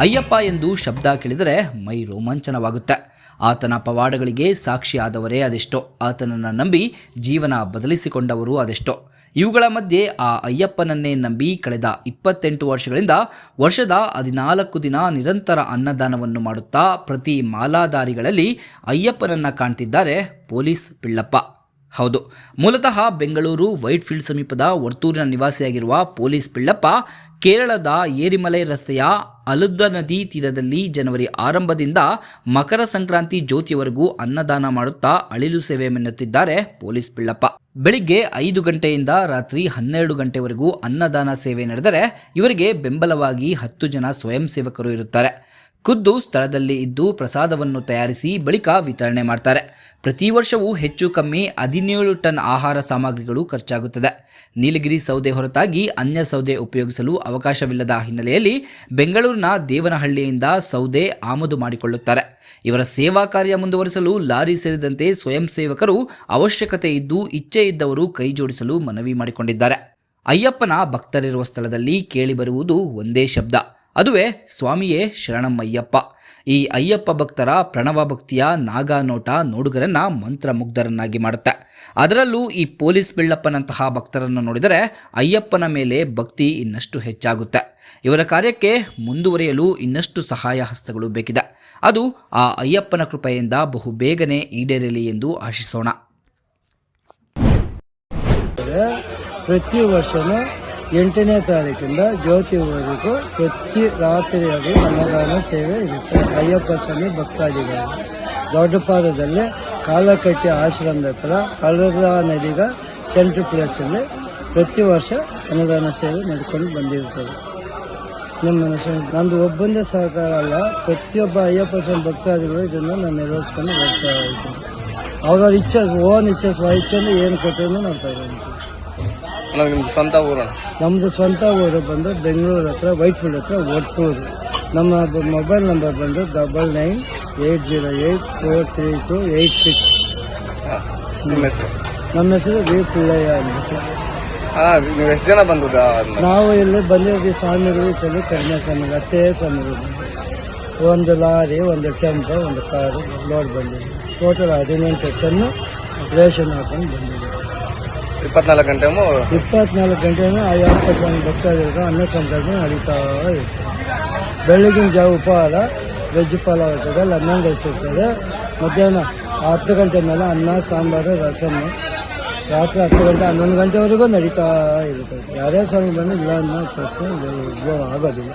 ಅಯ್ಯಪ್ಪ ಎಂದು ಶಬ್ದ ಕೇಳಿದರೆ ಮೈ ರೋಮಾಂಚನವಾಗುತ್ತೆ. ಆತನ ಪವಾಡಗಳಿಗೆ ಸಾಕ್ಷಿಯಾದವರೇ ಅದೆಷ್ಟೋ, ಆತನನ್ನು ನಂಬಿ ಜೀವನ ಬದಲಿಸಿಕೊಂಡವರು ಅದೆಷ್ಟೋ. ಇವುಗಳ ಮಧ್ಯೆ ಆ ಅಯ್ಯಪ್ಪನನ್ನೇ ನಂಬಿ ಕಳೆದ 28 ವರ್ಷಗಳಿಂದ ವರ್ಷದ 14 ದಿನ ನಿರಂತರ ಅನ್ನದಾನವನ್ನು ಮಾಡುತ್ತಾ ಪ್ರತಿ ಮಾಲಾಧಾರಿಗಳಲ್ಲಿ ಅಯ್ಯಪ್ಪನನ್ನು ಕಾಣ್ತಿದ್ದಾರೆ ಪೊಲೀಸ್ ಪಿಳ್ಳಪ್ಪ. ಹೌದು, ಮೂಲತಃ ಬೆಂಗಳೂರು ವೈಟ್ಫೀಲ್ಡ್ ಸಮೀಪದ ವರ್ತೂರಿನ ನಿವಾಸಿಯಾಗಿರುವ ಪೊಲೀಸ್ ಪಿಳ್ಳಪ್ಪ ಕೇರಳದ ಏರಿಮಲೈ ರಸ್ತೆಯ ಅಲುದ್ದ ನದಿ ತೀರದಲ್ಲಿ ಜನವರಿ ಆರಂಭದಿಂದ ಮಕರ ಸಂಕ್ರಾಂತಿ ಜ್ಯೋತಿಯವರೆಗೂ ಅನ್ನದಾನ ಮಾಡುತ್ತಾ ಅಳಿಲು ಸೇವೆ ಮೆನ್ನುತ್ತಿದ್ದಾರೆ ಪೊಲೀಸ್ ಪಿಳ್ಳಪ್ಪ. ಬೆಳಿಗ್ಗೆ 5 ಗಂಟೆಯಿಂದ ರಾತ್ರಿ 12 ಗಂಟೆವರೆಗೂ ಅನ್ನದಾನ ಸೇವೆ ನಡೆದರೆ ಇವರಿಗೆ ಬೆಂಬಲವಾಗಿ 10 ಜನ ಸ್ವಯಂ ಸೇವಕರು ಇರುತ್ತಾರೆ. ಖುದ್ದು ಸ್ಥಳದಲ್ಲಿ ಇದ್ದು ಪ್ರಸಾದವನ್ನು ತಯಾರಿಸಿ ಬಳಿಕ ವಿತರಣೆ ಮಾಡ್ತಾರೆ. ಪ್ರತಿ ವರ್ಷವೂ ಹೆಚ್ಚು ಕಮ್ಮಿ 17 ಟನ್ ಆಹಾರ ಸಾಮಗ್ರಿಗಳು ಖರ್ಚಾಗುತ್ತದೆ. ನೀಲಗಿರಿ ಸೌದೆ ಹೊರತಾಗಿ ಅನ್ಯ ಸೌದೆ ಉಪಯೋಗಿಸಲು ಅವಕಾಶವಿಲ್ಲದ ಹಿನ್ನೆಲೆಯಲ್ಲಿ ಬೆಂಗಳೂರಿನ ದೇವನಹಳ್ಳಿಯಿಂದ ಸೌದೆ ಆಮದು ಮಾಡಿಕೊಳ್ಳುತ್ತಾರೆ. ಇವರ ಸೇವಾ ಕಾರ್ಯ ಮುಂದುವರಿಸಲು ಲಾರಿ ಸೇರಿದಂತೆ ಸ್ವಯಂ ಸೇವಕರು ಅವಶ್ಯಕತೆ ಇದ್ದು ಇಚ್ಛೆ ಇದ್ದವರು ಕೈ ಜೋಡಿಸಲು ಮನವಿ ಮಾಡಿಕೊಂಡಿದ್ದಾರೆ. ಅಯ್ಯಪ್ಪನ ಭಕ್ತರಿರುವ ಸ್ಥಳದಲ್ಲಿ ಕೇಳಿಬರುವುದು ಒಂದೇ ಶಬ್ದ, ಅದುವೇ ಸ್ವಾಮಿಯೇ ಶರಣಮ್ಮಯ್ಯಪ್ಪ. ಈ ಅಯ್ಯಪ್ಪ ಭಕ್ತರ ಪ್ರಣವ ಭಕ್ತಿಯ ನಾಗಾನೋಟ ನೋಡುಗರನ್ನ ಮಂತ್ರಮುಗ್ಧರನ್ನಾಗಿ ಮಾಡುತ್ತೆ. ಅದರಲ್ಲೂ ಈ ಪೊಲೀಸ್ ಪಿಳ್ಳಪ್ಪನಂತಹ ಭಕ್ತರನ್ನು ನೋಡಿದರೆ ಅಯ್ಯಪ್ಪನ ಮೇಲೆ ಭಕ್ತಿ ಇನ್ನಷ್ಟು ಹೆಚ್ಚಾಗುತ್ತೆ. ಇವರ ಕಾರ್ಯಕ್ಕೆ ಮುಂದುವರಿಯಲು ಇನ್ನಷ್ಟು ಸಹಾಯ ಹಸ್ತಗಳು ಬೇಕಿದೆ. ಅದು ಆ ಅಯ್ಯಪ್ಪನ ಕೃಪೆಯಿಂದ ಬಹು ಬೇಗನೆ ಈಡೇರಲಿ ಎಂದು ಆಶಿಸೋಣ. ಪ್ರತಿ ವರ್ಷನೂ 8ನೇ ತಾರೀಕಿಂದ ಜ್ಯೋತಿವರೆಗೂ ಪ್ರತಿ ರಾತ್ರಿಯಾಗಿ ಅನ್ನದಾನ ಸೇವೆ ಇರುತ್ತೆ. ಅಯ್ಯಪ್ಪ ಸ್ವಾಮಿ ಭಕ್ತಾದಿಗಳು ದೊಡ್ಡಪಾದದಲ್ಲಿ ಕಾಲಕಟ್ಟಿ ಆಶ್ರಮದ ಹತ್ರ ಹಳದ ನದಿಗ ಸೆಂಟ್ರ್ ಪ್ಲೇಸಲ್ಲಿ ಪ್ರತಿ ವರ್ಷ ಅನ್ನದಾನ ಸೇವೆ ನಡ್ಕೊಂಡು ಬಂದಿರ್ತದೆ. ನಂದು ಒಬ್ಬಂದೇ ಸಹಕಾರ ಅಲ್ಲ, ಪ್ರತಿಯೊಬ್ಬ ಅಯ್ಯಪ್ಪ ಸ್ವಾಮಿ ಭಕ್ತಾದಿಗಳು ಇದನ್ನು ನಾನು ನೆರವೇರಿಸ್ಕೊಂಡು ಬರ್ತಾ ಇದ್ದೀನಿ. ಅವ್ರವ್ರ ಇಚ್ಛೆ, ಓನ್ ಇಚ್ಛೆ, ಸ್ವಇಚ್ಛೆಯಿಂದ ಏನು ಕೊಟ್ಟರು ನಾವು ತಗೊಂಡು. ಸ್ವಂತ ಊರು? ನಮ್ಮದು ಸ್ವಂತ ಊರು ಬಂದು ಬೆಂಗಳೂರು ಹತ್ರ ವೈಟ್ಫೀಲ್ಡ್ ಹತ್ರ ವರ್ತೂರು. ನಮ್ಮ ಮೊಬೈಲ್ ನಂಬರ್ ಬಂದು 9980843286. ನಮ್ಮ ಹೆಸರು ವಿ ಪಿಳ್ಳಯ್ಯ ಅಂದ್ಬಿಟ್ಟು. ಎಷ್ಟು ಜನ ಬಂದ? ನಾವು ಇಲ್ಲಿ ಬಂದಿದ್ದೀವಿ ಸ್ವಾಮಿಗಳು, ಈ ಸಲ ಕಡಿಮೆ ಸ್ವಾಮಿಗಳು, ಅತ್ತೇ ಸ್ವಾಮಿಗಳು. ಒಂದು ಲಾರಿ, ಒಂದು ಟೆಂಪೋ, ಒಂದು ಕಾರು ಲೋಡ್ ಬಂದಿದೆ. ಟೋಟಲ್ 18 ಟನ್ನು ರೇಷನ್ ಹಾಕೊಂಡು ಬಂದಿದೆ. 24 ಗಂಟೆನೂ ಅಯ್ಯಪ್ಪ ಸ್ವಾಮಿ ಭಕ್ತಾದಿಗಳು ಅನ್ನ ಸಂತರ್ಪಣೆ ನಡೀತಾ ಇರ್ತದೆ. ಬೆಳಗಿನ ಜಾವ ಉಪಹಾರ ವೆಜ್ ಪಲಾವ್ ಇರ್ತದೆ, ಲೆಮನ್ ರೈಸ್ ಇರ್ತದೆ. ಮಧ್ಯಾಹ್ನ 10 ಗಂಟೆ ಮೇಲೆ ಅನ್ನ, ಸಾಂಬಾರು, ರಸಮ್ಮು. ರಾತ್ರಿ 10 ಗಂಟೆ 11 ಗಂಟೆವರೆಗೂ ನಡೀತಾ ಇರ್ತದೆ. ಯಾರೇ ಸ್ವಾಮಿ ಬಂದು ಇಲ್ಲ ಅನ್ನೋ ಪ್ರಶ್ನೆ ಆಗೋದಿಲ್ಲ.